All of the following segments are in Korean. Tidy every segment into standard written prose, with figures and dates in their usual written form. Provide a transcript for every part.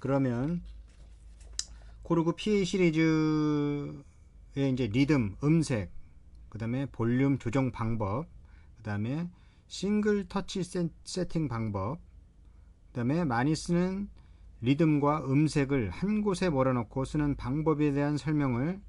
그러면 코르그 PA 시리즈의 이제 리듬, 음색, 그 다음에 볼륨 조정 방법, 그 다음에 싱글 터치 세팅 방법, 그 다음에 많이 쓰는 리듬과 음색을 한 곳에 몰아넣고 쓰는 방법에 대한 설명을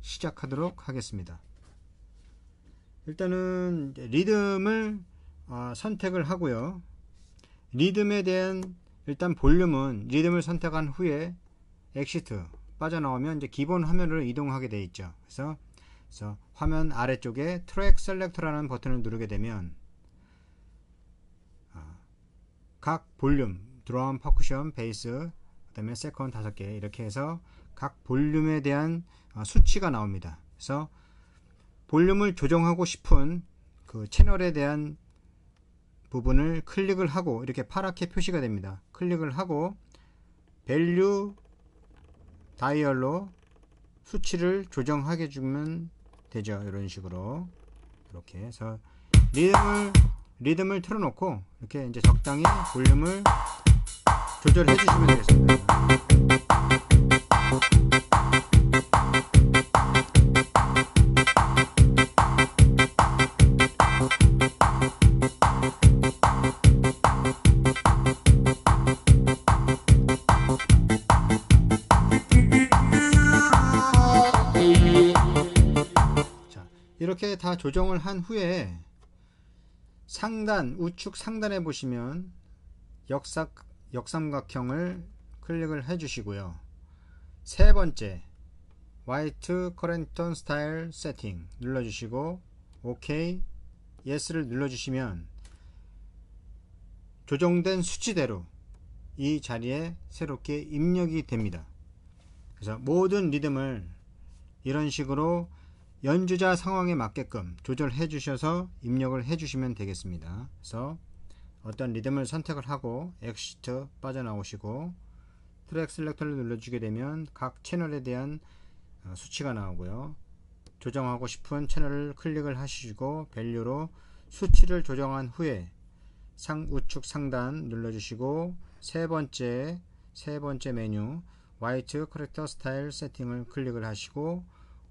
시작하도록 하겠습니다. 일단은 리듬을 선택을 하고요. 리듬에 대한 일단 볼륨은 리듬을 선택한 후에 엑시트 빠져나오면 이제 기본 화면으로 이동하게 되어 있죠. 그래서 화면 아래쪽에 트랙 셀렉터라는 버튼을 누르게 되면 각 볼륨, 드럼, 퍼쿠션, 베이스, 그 다음에 세컨 5개 이렇게 해서 각 볼륨에 대한 수치가 나옵니다. 그래서 볼륨을 조정하고 싶은 그 채널에 대한 부분을 클릭을 하고 이렇게 파랗게 표시가 됩니다. 클릭을 하고 밸류 다이얼로 수치를 조정하게 주면 되죠. 이런 식으로 이렇게 해서 리듬을 틀어놓고 이렇게 이제 적당히 볼륨을 조절해 주시면 되겠습니다. 이렇게 다 조정을 한 후에 상단, 우측 상단에 보시면 역삼각형을 클릭을 해 주시고요. 세 번째 화이트 커렌턴 스타일 세팅 눌러 주시고 OK, Yes를 눌러 주시면 조정된 수치대로 이 자리에 새롭게 입력이 됩니다. 그래서 모든 리듬을 이런 식으로 연주자 상황에 맞게끔 조절해 주셔서 입력을 해 주시면 되겠습니다. 그래서 어떤 리듬을 선택을 하고 엑시트 빠져나오시고 트랙 셀렉터를 눌러주게 되면 각 채널에 대한 수치가 나오고요. 조정하고 싶은 채널을 클릭을 하시고 밸류로 수치를 조정한 후에 우측 상단 눌러주시고 세 번째 메뉴 화이트 커렉터 스타일 세팅을 클릭을 하시고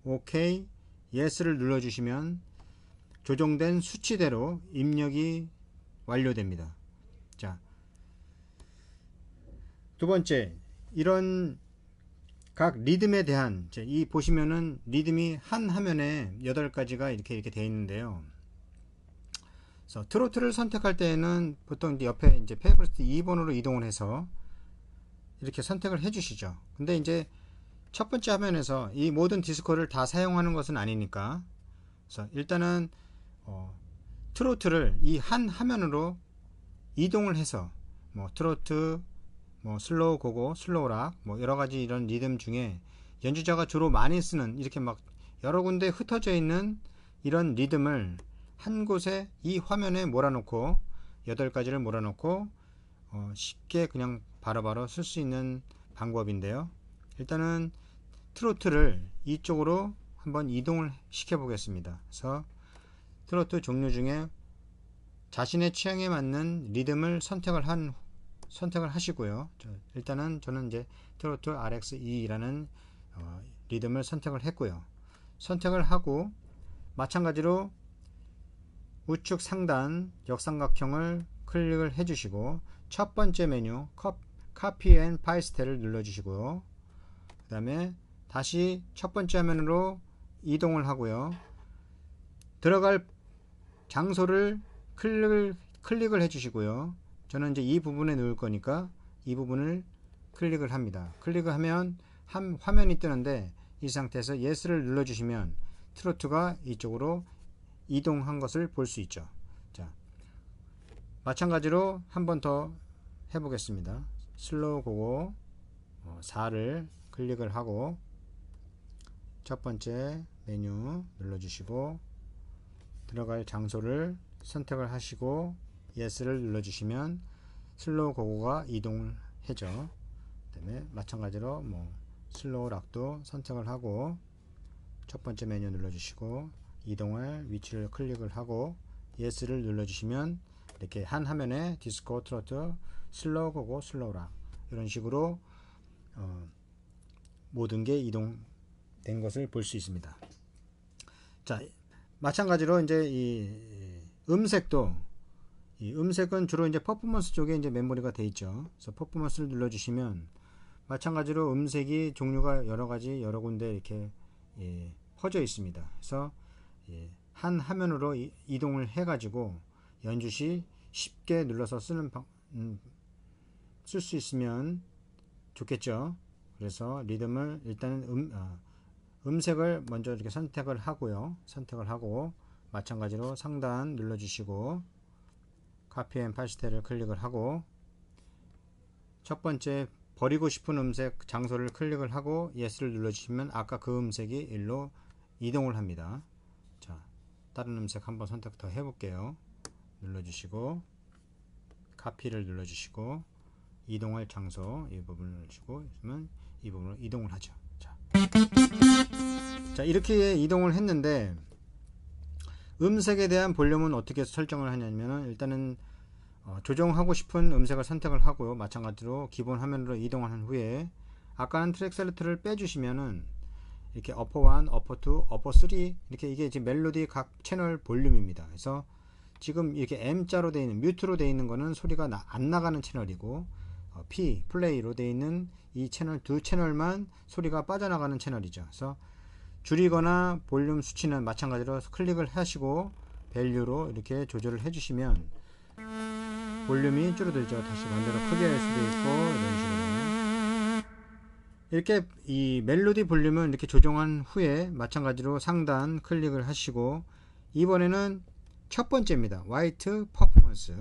OK, Yes를 눌러주시면 조정된 수치대로 입력이 완료됩니다. 자, 두 번째, 이런 각 리듬에 대한 이 보시면은 리듬이 한 화면에 8가지가 이렇게 되어 있는데요. 그래서 트로트를 선택할 때에는 보통 이제 옆에 이제 페이버리트 2번으로 이동을 해서 이렇게 선택을 해 주시죠. 근데 이제 첫 번째 화면에서 이 모든 디스코를 다 사용하는 것은 아니니까 그래서 일단은 트로트를 이 한 화면으로 이동을 해서 뭐 트로트, 뭐 슬로우 고고, 슬로우 락, 뭐 여러가지 이런 리듬 중에 연주자가 주로 많이 쓰는 이렇게 막 여러 군데 흩어져 있는 이런 리듬을 한 곳에 이 화면에 몰아놓고 8가지를 몰아놓고 쉽게 그냥 바로바로 쓸 수 있는 방법인데요. 일단은 트로트를 이쪽으로 한번 이동을 시켜 보겠습니다. 그래서 트로트 종류 중에 자신의 취향에 맞는 리듬을 선택을 하시고요. 일단은 저는 이제 트로트 RX2라는 리듬을 선택을 했고요. 선택을 하고 마찬가지로 우측 상단 역삼각형을 클릭을 해주시고 첫 번째 메뉴 Copy and Paste를 눌러주시고요. 그 다음에 다시 첫 번째 화면으로 이동을 하고요. 들어갈 장소를 클릭을 해주시고요. 저는 이제 이 부분에 넣을 거니까 이 부분을 클릭을 합니다. 클릭하면 한 화면이 뜨는데 이 상태에서 Yes를 눌러주시면 트로트가 이쪽으로 이동한 것을 볼 수 있죠. 자, 마찬가지로 한 번 더 해보겠습니다. 슬로우 고고 4를 클릭을 하고 첫 번째 메뉴 눌러주시고 들어갈 장소를 선택을 하시고 Yes를 눌러주시면 슬로우 고고가 이동을 해죠. 그다음에 마찬가지로 뭐 슬로우 락도 선택을 하고 첫 번째 메뉴 눌러주시고 이동할 위치를 클릭을 하고 Yes를 눌러주시면 이렇게 한 화면에 디스코, 트로트, 슬로우 고고, 슬로우 락 이런 식으로 모든 게 이동된 것을 볼 수 있습니다. 자, 마찬가지로 이제 이 음색은 주로 이제 퍼포먼스 쪽에 이제 메모리가 돼 있죠. 그래서 퍼포먼스를 눌러주시면 마찬가지로 음색이 종류가 여러 가지 여러 군데 이렇게 퍼져 있습니다. 그래서 한 화면으로 이동을 해가지고 연주 시 쉽게 눌러서 쓸 수 있으면 좋겠죠. 그래서 리듬을 일단은 음색을 먼저 이렇게 선택을 하고요. 선택을 하고 마찬가지로 상단 눌러주시고 카피 앤 파스텔을 클릭을 하고 첫 번째 버리고 싶은 음색 장소를 클릭을 하고 Yes를 눌러주시면 아까 그 음색이 일로 이동을 합니다. 자, 다른 음색 한번 선택 더 해볼게요. 눌러주시고 카피를 눌러주시고 이동할 장소 이 부분을 눌러주시고 있으면 이 부분으로 이동을 하죠. 자, 이렇게 이동을 했는데 음색에 대한 볼륨은 어떻게 설정을 하냐면 일단은 조정하고 싶은 음색을 선택을 하고요. 마찬가지로 기본 화면으로 이동한 후에 아까는 트랙 셀렉트를 빼주시면은 이렇게 어퍼 1, 어퍼 2, 어퍼 3 이렇게 이게 지금 멜로디 각 채널 볼륨입니다. 그래서 지금 이렇게 M자로 되어 있는 뮤트로 되어 있는 거는 소리가 안 나가는 채널이고 P 플레이로 되어 있는 이 채널 두 채널만 소리가 빠져나가는 채널이죠. 그래서 줄이거나 볼륨 수치는 마찬가지로 클릭을 하시고 밸류로 이렇게 조절을 해주시면 볼륨이 줄어들죠. 다시 반대로 크게 할 수도 있고 이런 식으로 이렇게 이 멜로디 볼륨은 이렇게 조정한 후에 마찬가지로 상단 클릭을 하시고 이번에는 첫 번째입니다. 화이트 퍼포먼스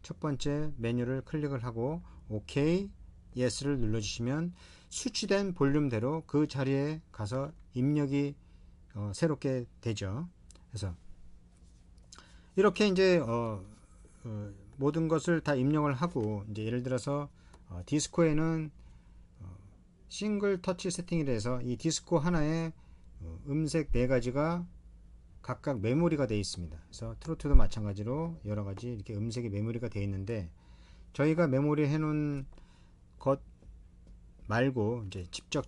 첫 번째 메뉴를 클릭을 하고 OK, Yes를 눌러주시면 수치된 볼륨대로 그 자리에 가서 입력이 새롭게 되죠. 그래서 이렇게 이제 모든 것을 다 입력을 하고 이제 예를 들어서 디스코에는 싱글 터치 세팅이 돼서 이 디스코 하나에 음색 4가지가 각각 메모리가 되어 있습니다. 그래서 트로트도 마찬가지로 여러가지 이렇게 음색이 메모리가 되어 있는데 저희가 메모리 해놓은 것 말고 이제 직접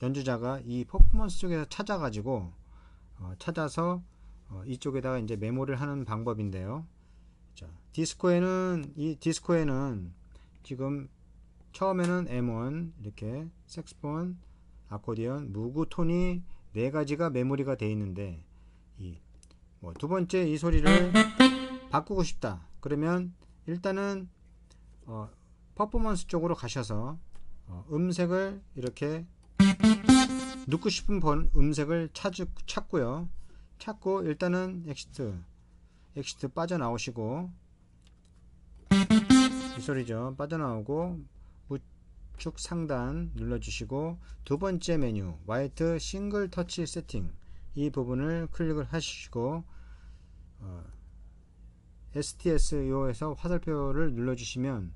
연주자가 이 퍼포먼스 쪽에서 찾아서 이쪽에다가 이제 메모리를 하는 방법인데요. 자, 디스코에는 지금 처음에는 M1 이렇게 색스폰, 아코디언, 무구, 톤이 4가지가 메모리가 되어 있는데 두 번째 이 소리를 바꾸고 싶다. 그러면 일단은 퍼포먼스 쪽으로 가셔서 음색을 이렇게 넣고 싶은 음색을 찾고요. 찾고 일단은 엑시트 빠져나오시고 이 소리죠. 빠져나오고 우측 상단 눌러주시고 두 번째 메뉴 화이트 싱글 터치 세팅 이 부분을 클릭을 하시고 STS요에서 화살표를 눌러주시면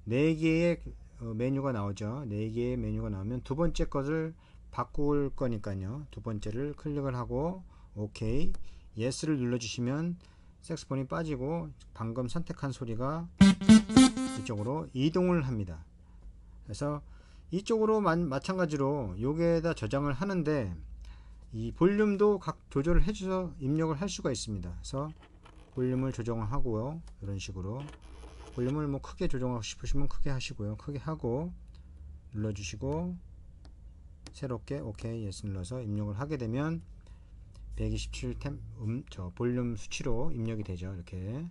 4개의 메뉴가 나오죠. 4개의 메뉴가 나오면 두 번째 것을 바꿀 거니까요. 두 번째를 클릭을 하고 OK, Yes를 눌러주시면 색스폰이 빠지고 방금 선택한 소리가 이쪽으로 이동을 합니다. 그래서 이쪽으로 마찬가지로 여기에다 저장을 하는데 이 볼륨도 각 조절을 해줘서 입력을 할 수가 있습니다. 그래서 볼륨을 조정을 하고요. 이런 식으로 볼륨을 뭐 크게 조정하고 싶으시면 크게 하시고요. 크게 하고 눌러주시고 새롭게 OK, Yes 눌러서 입력을 하게 되면 127 볼륨 수치로 입력이 되죠. 이렇게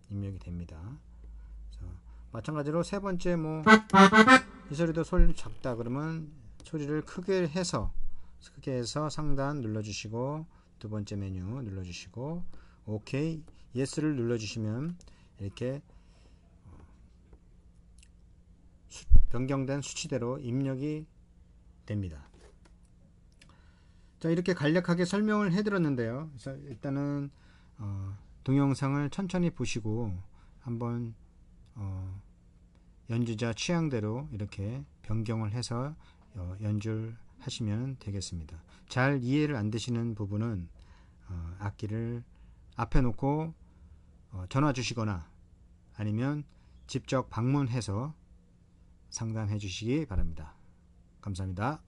입력이 됩니다. 마찬가지로 세 번째 이 소리도 소리 작다 그러면 소리를 크게 해서 상단 눌러주시고 두 번째 메뉴 눌러주시고 OK, Yes를 눌러주시면 이렇게 변경된 수치대로 입력이 됩니다. 자, 이렇게 간략하게 설명을 해드렸는데요. 그래서 일단은 동영상을 천천히 보시고 한번 연주자 취향대로 이렇게 변경을 해서 연주를 하시면 되겠습니다. 잘 이해를 안 되시는 부분은 악기를 앞에 놓고 전화 주시거나 아니면 직접 방문해서 상담해 주시기 바랍니다. 감사합니다.